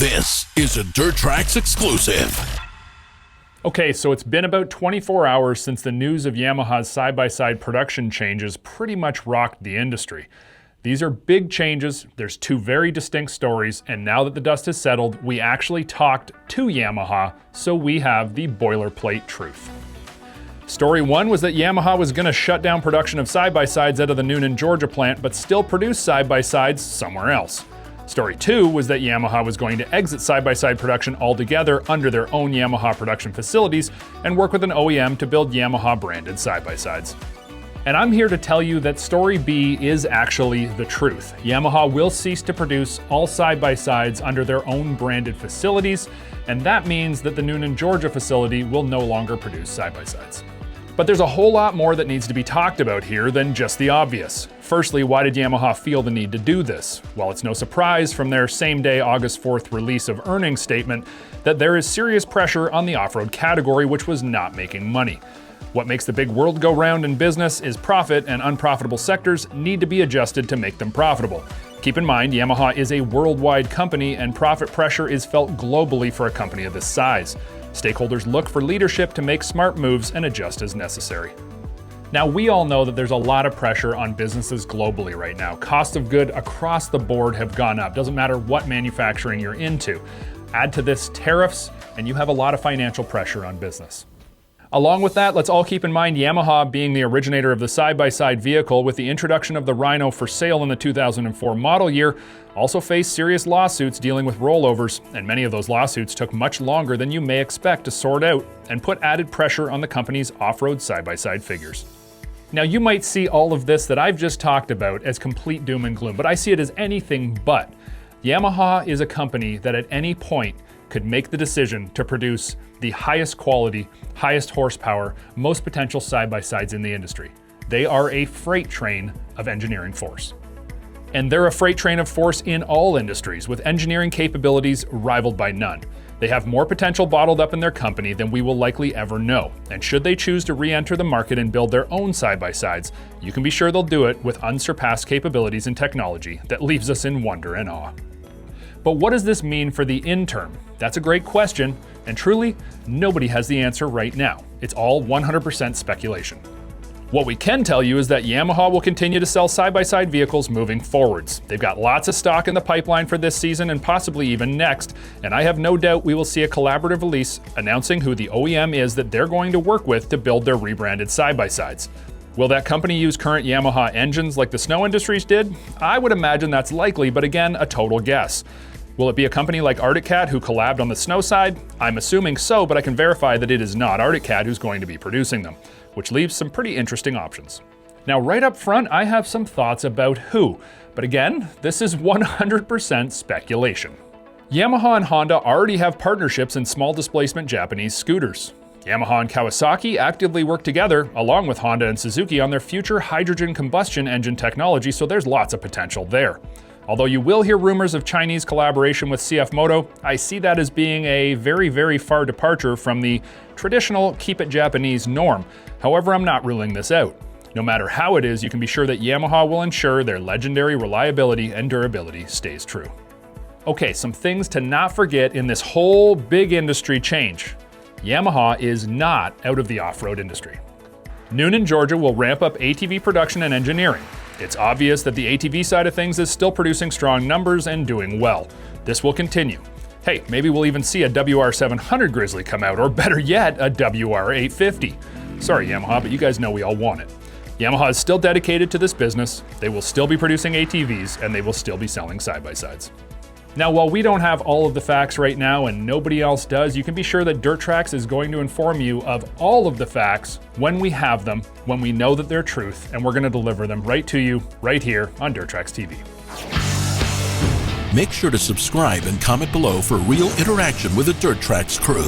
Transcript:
This is a Dirt Trax exclusive. Okay, so it's been about 24 hours since the news of Yamaha's side-by-side production changes pretty much rocked the industry. These are big changes, there's two very distinct stories, and now that the dust has settled, we actually talked to Yamaha, so we have the boilerplate truth. Story one was that Yamaha was going to shut down production of side-by-sides out of the Newnan, Georgia plant, but still produce side-by-sides somewhere else. Story two was that Yamaha was going to exit side-by-side production altogether under their own Yamaha production facilities and work with an OEM to build Yamaha-branded side-by-sides. And I'm here to tell you that story B is actually the truth. Yamaha will cease to produce all side-by-sides under their own branded facilities, and that means that the Newnan, Georgia facility will no longer produce side-by-sides. But there's a whole lot more that needs to be talked about here than just the obvious. Firstly, why did Yamaha feel the need to do this? Well, it's no surprise from their same-day August 4th release of earnings statement that there is serious pressure on the off-road category, which was not making money. What makes the big world go round in business is profit, and unprofitable sectors need to be adjusted to make them profitable. Keep in mind, Yamaha is a worldwide company, and profit pressure is felt globally for a company of this size. Stakeholders look for leadership to make smart moves and adjust as necessary. Now, we all know that there's a lot of pressure on businesses globally right now. Costs of goods across the board have gone up. Doesn't matter what manufacturing you're into. Add to this tariffs, and you have a lot of financial pressure on business. Along with that, let's all keep in mind Yamaha, being the originator of the side-by-side vehicle with the introduction of the Rhino for sale in the 2004 model year, also faced serious lawsuits dealing with rollovers, and many of those lawsuits took much longer than you may expect to sort out and put added pressure on the company's off-road side-by-side figures. Now, you might see all of this that I've just talked about as complete doom and gloom, but I see it as anything but. Yamaha is a company that at any point could make the decision to produce the highest quality, highest horsepower, most potential side-by-sides in the industry. They are a freight train of engineering force. And they're a freight train of force in all industries, with engineering capabilities rivaled by none. They have more potential bottled up in their company than we will likely ever know. And should they choose to re-enter the market and build their own side-by-sides, you can be sure they'll do it with unsurpassed capabilities and technology that leaves us in wonder and awe. But what does this mean for the in-term? That's a great question, and truly, nobody has the answer right now. It's all 100% speculation. What we can tell you is that Yamaha will continue to sell side-by-side vehicles moving forwards. They've got lots of stock in the pipeline for this season and possibly even next, and I have no doubt we will see a collaborative release announcing who the OEM is that they're going to work with to build their rebranded side-by-sides. Will that company use current Yamaha engines like the Snow Industries did? I would imagine that's likely, but again, a total guess. Will it be a company like Arctic Cat who collabed on the snow side? I'm assuming so, but I can verify that it is not Arctic Cat who's going to be producing them, which leaves some pretty interesting options. Now, right up front, I have some thoughts about who, but again, this is 100% speculation. Yamaha and Honda already have partnerships in small displacement Japanese scooters. Yamaha and Kawasaki actively work together, along with Honda and Suzuki, on their future hydrogen combustion engine technology, so there's lots of potential there. Although you will hear rumors of Chinese collaboration with CF Moto, I see that as being a very, very far departure from the traditional keep it Japanese norm. However, I'm not ruling this out. No matter how it is, you can be sure that Yamaha will ensure their legendary reliability and durability stays true. Okay, some things to not forget in this whole big industry change. Yamaha is not out of the off-road industry. Newnan, Georgia will ramp up ATV production and engineering. It's obvious that the ATV side of things is still producing strong numbers and doing well. This will continue. Hey, maybe we'll even see a WR700 Grizzly come out, or better yet, a WR850. Sorry, Yamaha, but you guys know we all want it. Yamaha is still dedicated to this business, they will still be producing ATVs, and they will still be selling side-by-sides. Now, while we don't have all of the facts right now and nobody else does, you can be sure that Dirt Trax is going to inform you of all of the facts when we have them, when we know that they're truth, and we're going to deliver them right to you, right here on Dirt Trax TV. Make sure to subscribe and comment below for real interaction with the Dirt Trax crew.